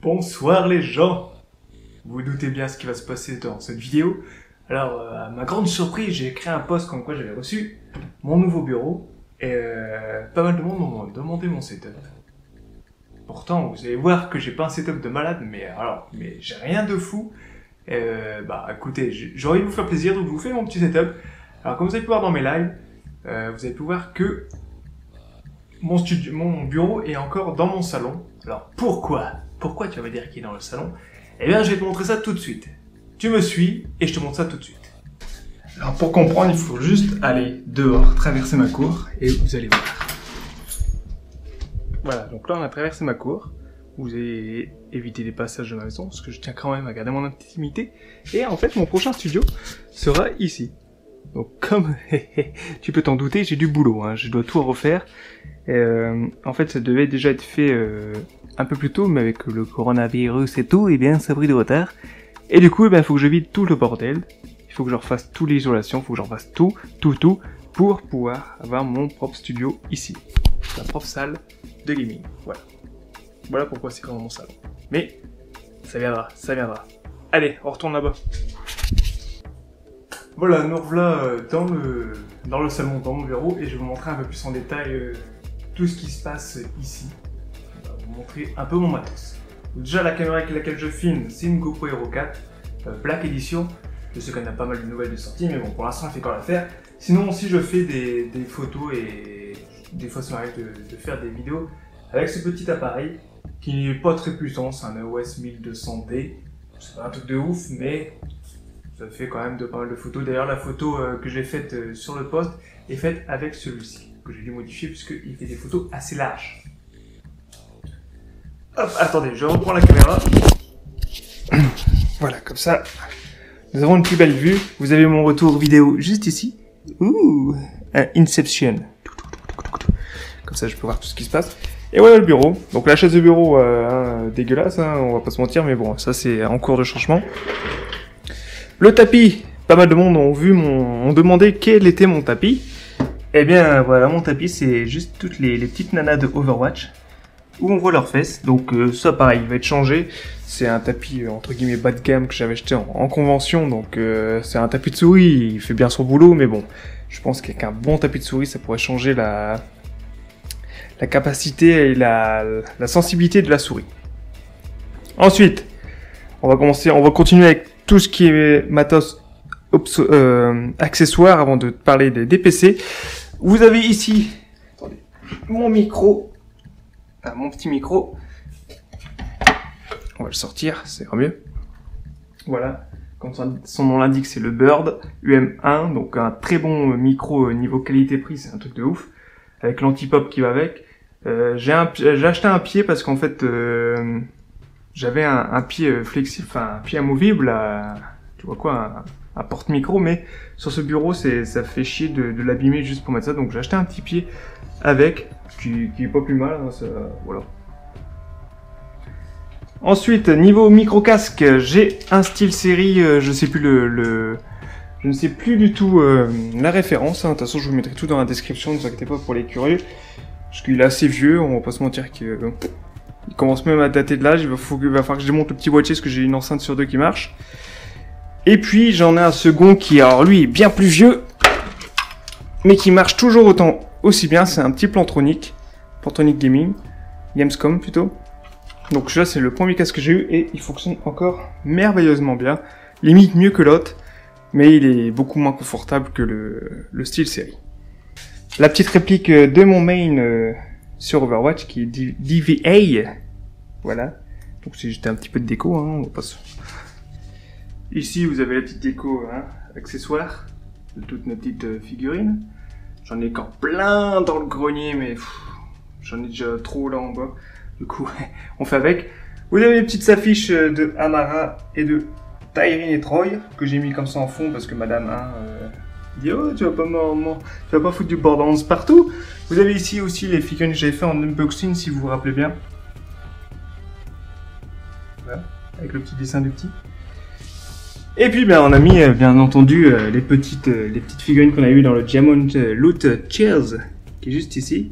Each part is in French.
Bonsoir les gens. Vous vous doutez bien ce qui va se passer dans cette vidéo. Alors, à ma grande surprise, j'ai créé un post comme quoi j'avais reçu mon nouveau bureau et pas mal de monde m'ont demandé mon setup. Pourtant, vous allez voir que j'ai pas un setup de malade, mais j'ai rien de fou. Écoutez, j'ai envie de vous faire plaisir, donc je vous fais mon petit setup. Alors, comme vous avez pu voir dans mes lives, vous avez pu voir que mon bureau est encore dans mon salon. Alors, pourquoi tu vas me dire qu'il est dans le salon? Eh bien, je vais te montrer ça tout de suite. Tu me suis et je te montre ça tout de suite. Alors, pour comprendre, il faut juste aller dehors, traverser ma cour et vous allez voir. Voilà, donc là, on a traversé ma cour. Vous allez éviter les passages de ma maison parce que je tiens quand même à garder mon intimité. Et en fait, mon prochain studio sera ici. Donc, comme tu peux t'en douter, j'ai du boulot, hein. Je dois tout refaire. En fait, ça devait déjà être fait un peu plus tôt, mais avec le coronavirus et tout, eh bien, ça a pris de retard. Et du coup, il faut que je vide tout le bordel. Il faut que je refasse toute l'isolation, il faut que je refasse tout, pour pouvoir avoir mon propre studio ici. Ma propre salle de gaming, voilà. Voilà pourquoi c'est dans mon salon. Mais, ça viendra. Allez, on retourne là-bas. Voilà, nous revoilà dans le salon, dans mon bureau, et je vais vous montrer un peu plus en détail tout ce qui se passe ici. Je vais vous montrer un peu mon matos. Déjà, la caméra avec laquelle je filme, c'est une GoPro Hero 4 Black Edition. Je sais qu'on a pas mal de nouvelles de sortie, mais bon, pour l'instant, elle fait quand l'affaire. Sinon, aussi, je fais des photos et des fois, ça m'arrive de faire des vidéos avec ce petit appareil qui n'est pas très puissant, c'est un EOS 1200D. C'est pas un truc de ouf, mais ça fait quand même pas mal de photos. D'ailleurs, la photo que j'ai faite sur le post est faite avec celui-ci, que j'ai dû modifier puisqu'il fait des photos assez larges. Hop, attendez, je reprends la caméra. Voilà, comme ça, nous avons une plus belle vue. Vous avez mon retour vidéo juste ici. Ouh, un Inception. Comme ça, je peux voir tout ce qui se passe. Et voilà le bureau. Donc la chaise de bureau, dégueulasse, hein, on va pas se mentir, mais bon, ça c'est en cours de changement. Le tapis, pas mal de monde ont demandé quel était mon tapis. Eh bien voilà, mon tapis c'est juste toutes les petites nanas de Overwatch où on voit leurs fesses. Donc ça pareil, il va être changé. C'est un tapis entre guillemets bas de gamme que j'avais acheté en convention. Donc c'est un tapis de souris, il fait bien son boulot, mais bon, je pense qu'avec un bon tapis de souris, ça pourrait changer la capacité et la sensibilité de la souris. Ensuite, on va continuer avec tout ce qui est matos accessoires avant de parler des PC. Vous avez ici, attendez, mon micro, mon petit micro. On va le sortir, c'est mieux. Voilà, comme son nom l'indique, c'est le Bird UM1, donc un très bon micro niveau qualité-prix, c'est un truc de ouf, avec l'anti-pop qui va avec. J'ai acheté un pied parce qu'en fait j'avais un pied flexible, enfin un pied amovible, tu vois quoi, un porte-micro, mais sur ce bureau ça fait chier de l'abîmer juste pour mettre ça, donc j'ai acheté un petit pied avec, qui est pas plus mal, hein, ça, voilà. Ensuite, niveau micro-casque, j'ai un SteelSeries, je sais plus je ne sais plus du tout la référence, hein. De toute façon je vous mettrai tout dans la description, ne vous inquiétez pas pour les curieux. Parce qu'il est assez vieux, on va pas se mentir qu'il commence même à dater de l'âge, il va falloir que je démonte le petit boîtier parce que j'ai une enceinte sur deux qui marche. Et puis j'en ai un second qui, alors lui, est bien plus vieux, mais qui marche toujours aussi bien, c'est un petit Plantronic Gaming, Gamescom plutôt. Donc là c'est le premier casque que j'ai eu et il fonctionne encore merveilleusement bien, limite mieux que l'autre, mais il est beaucoup moins confortable que le SteelSeries. La petite réplique de mon main sur Overwatch qui est DVA. Voilà. Donc c'est juste un petit peu de déco. Hein, on va pas se... Ici vous avez la petite déco accessoire de toutes nos petites figurines. J'en ai encore plein dans le grenier, mais j'en ai déjà trop là en bas. Du coup, on fait avec. Vous avez les petites affiches de Amara et de Tyreen et Troy que j'ai mis comme ça en fond parce que madame dit oh tu vas pas foutre du Borderlands partout. Vous avez ici aussi les figurines que j'avais fait en unboxing si vous vous rappelez bien. Voilà, avec le petit dessin du petit. Et puis on a mis bien entendu les petites figurines qu'on a eues dans le Diamond Loot Cheers qui est juste ici.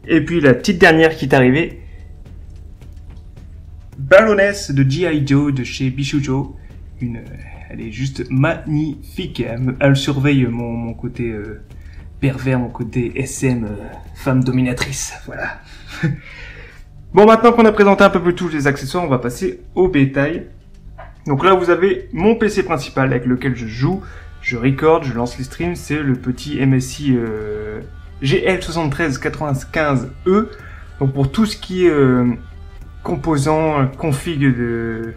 Et puis la petite dernière qui est arrivée, Baroness de G.I. Joe de chez Bishujo. Elle est juste magnifique. Elle surveille mon côté pervers, mon côté SM, femme dominatrice. Voilà. Bon, maintenant qu'on a présenté un peu plus tous les accessoires, on va passer au bétail. Donc là, vous avez mon PC principal avec lequel je joue, je record, je lance les streams. C'est le petit MSI GL7395E. Donc pour tout ce qui est composants, config de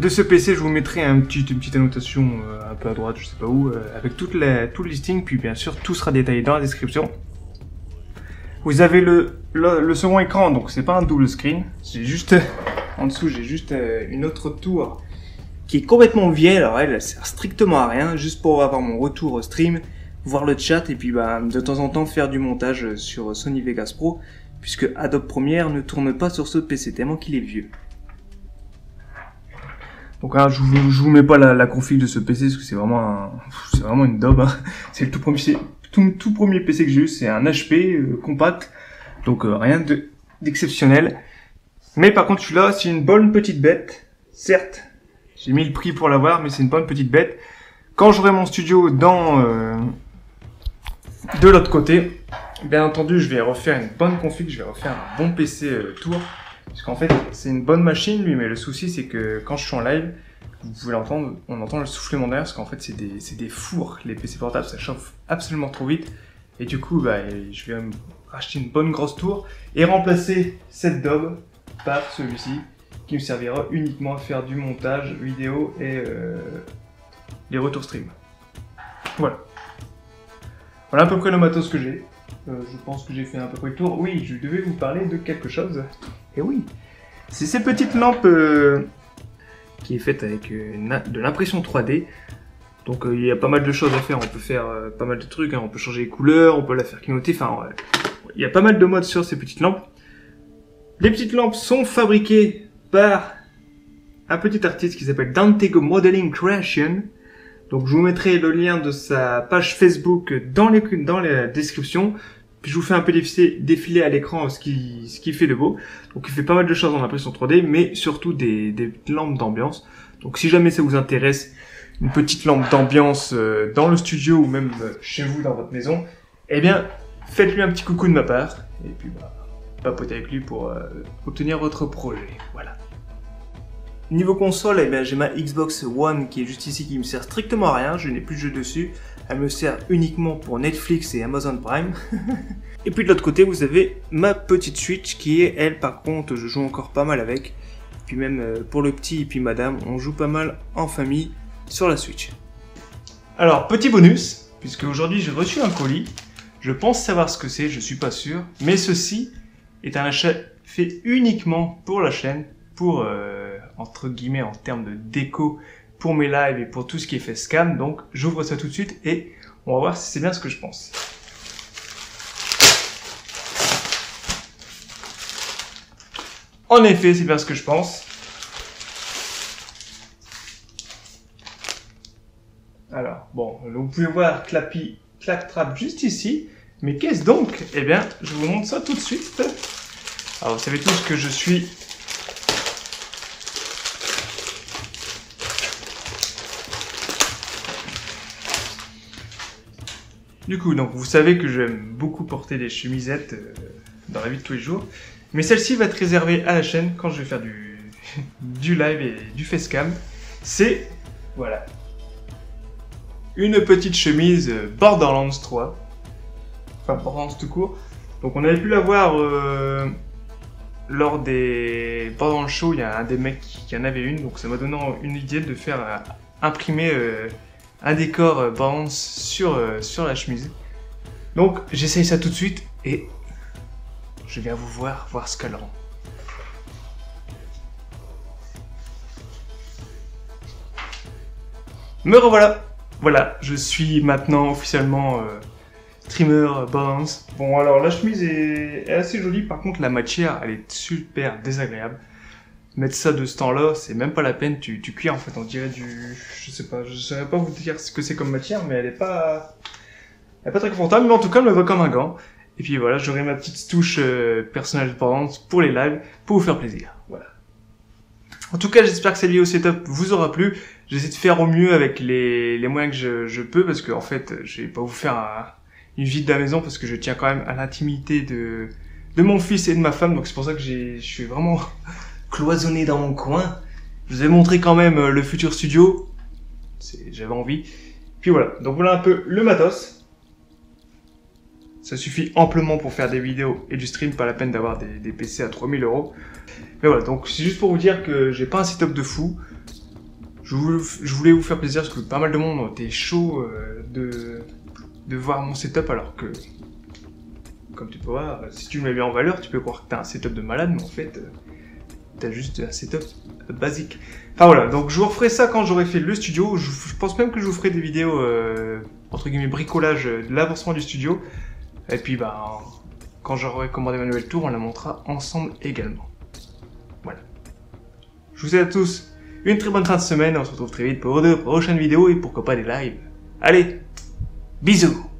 ce PC, je vous mettrai une petite annotation un peu à droite, je sais pas où, avec tout le listing, puis bien sûr tout sera détaillé dans la description. Vous avez le second écran, donc c'est pas un double screen, j'ai juste en dessous j'ai juste une autre tour qui est complètement vieille. Alors elle sert strictement à rien, juste pour avoir mon retour stream, voir le chat et puis de temps en temps faire du montage sur Sony Vegas Pro, puisque Adobe Premiere ne tourne pas sur ce PC tellement qu'il est vieux. Donc là, je vous mets pas la config de ce PC parce que c'est vraiment une daube. Hein. C'est le tout premier PC que j'ai eu, c'est un HP compact, donc rien d'exceptionnel. Mais par contre, celui-là, c'est une bonne petite bête. Certes, j'ai mis le prix pour l'avoir, mais c'est une bonne petite bête. Quand j'aurai mon studio de l'autre côté, bien entendu, je vais refaire une bonne config, je vais refaire un bon PC tour. Parce qu'en fait, c'est une bonne machine, lui, mais le souci, c'est que quand je suis en live, vous pouvez l'entendre, on entend le soufflement d'air, parce qu'en fait, c'est des fours. Les PC portables, ça chauffe absolument trop vite. Et du coup, je vais me racheter une bonne grosse tour et remplacer cette daube par celui-ci, qui me servira uniquement à faire du montage vidéo et les retours stream. Voilà. Voilà à peu près le matos que j'ai. Je pense que j'ai fait un peu près le tour. Oui, je devais vous parler de quelque chose. Et oui, c'est ces petites lampes qui est faite avec de l'impression 3D. Donc il y a pas mal de choses à faire. On peut faire pas mal de trucs. Hein. On peut changer les couleurs, on peut la faire clignoter. Enfin, il y a pas mal de modes sur ces petites lampes. Les petites lampes sont fabriquées par un petit artiste qui s'appelle Dantego Modeling Creation. Donc je vous mettrai le lien de sa page Facebook dans la description. Puis je vous fais un peu défiler à l'écran ce qui fait de beau. Donc il fait pas mal de choses en impression 3D, mais surtout des lampes d'ambiance. Donc si jamais ça vous intéresse, une petite lampe d'ambiance dans le studio ou même chez vous dans votre maison, eh bien faites-lui un petit coucou de ma part. Et puis papotez avec lui pour obtenir votre projet. Voilà. Niveau console, eh bien, j'ai ma Xbox One qui est juste ici, qui me sert strictement à rien, je n'ai plus de jeu dessus. Elle me sert uniquement pour Netflix et Amazon Prime. Et puis de l'autre côté, vous avez ma petite Switch qui est, elle, par contre, je joue encore pas mal avec. Puis même pour le petit et puis madame, on joue pas mal en famille sur la Switch. Alors, petit bonus, puisque aujourd'hui j'ai reçu un colis. Je pense savoir ce que c'est, je suis pas sûr. Mais ceci est un achat fait uniquement pour la chaîne, pour... entre guillemets en termes de déco pour mes lives et pour tout ce qui est fait scam. Donc j'ouvre ça tout de suite et on va voir si c'est bien ce que je pense. En effet, c'est bien ce que je pense. Alors bon, vous pouvez voir Clappy Claptrap juste ici. Mais qu'est-ce donc? Eh bien, je vous montre ça tout de suite. Alors vous savez tous que je suis du coup, donc vous savez que j'aime beaucoup porter des chemisettes dans la vie de tous les jours. Mais celle-ci va être réservée à la chaîne quand je vais faire du live et du facecam. C'est, voilà, une petite chemise Borderlands 3. Enfin, Borderlands tout court. Donc on avait pu la voir lors des Borderlands Show. Il y a un des mecs qui en avait une. Donc ça m'a donné une idée de faire imprimer... un décor Borderlands sur la chemise. Donc j'essaye ça tout de suite et je viens vous voir ce qu'elle rend. Me revoilà. Voilà, je suis maintenant officiellement streamer Borderlands. Bon alors la chemise est assez jolie, par contre la matière elle est super désagréable. Mettre ça de ce temps-là, c'est même pas la peine, tu cuis en fait, on dirait je sais pas, je saurais pas vous dire ce que c'est comme matière, mais elle est pas très confortable, mais en tout cas elle me va comme un gant. Et puis voilà, j'aurai ma petite touche personnelle de Borderlands pour les lives, pour vous faire plaisir. En tout cas, j'espère que cette vidéo setup vous aura plu. J'essaie de faire au mieux avec les moyens que je peux, parce que en fait, je vais pas vous faire une visite de la maison, parce que je tiens quand même à l'intimité de mon fils et de ma femme, donc c'est pour ça que je suis vraiment cloisonné dans mon coin. Je vous ai montré quand même le futur studio, j'avais envie. Puis voilà, donc voilà un peu le matos. Ça suffit amplement pour faire des vidéos et du stream, pas la peine d'avoir des PC à 3000 €. Mais voilà, donc c'est juste pour vous dire que j'ai pas un setup de fou. Je voulais vous faire plaisir parce que pas mal de monde était chaud de voir mon setup, alors que, comme tu peux voir, si tu me mets bien en valeur, tu peux croire que t'as un setup de malade, mais en fait, t'as juste un setup basique. Enfin voilà, donc je vous referai ça quand j'aurai fait le studio. Je pense même que je vous ferai des vidéos, entre guillemets, bricolage de l'avancement du studio. Et puis, bah, quand j'aurai commandé ma nouvelle tour, on la montrera ensemble également. Voilà. Je vous souhaite à tous une très bonne fin de semaine. On se retrouve très vite pour de prochaines vidéos et pourquoi pas des lives. Allez, bisous!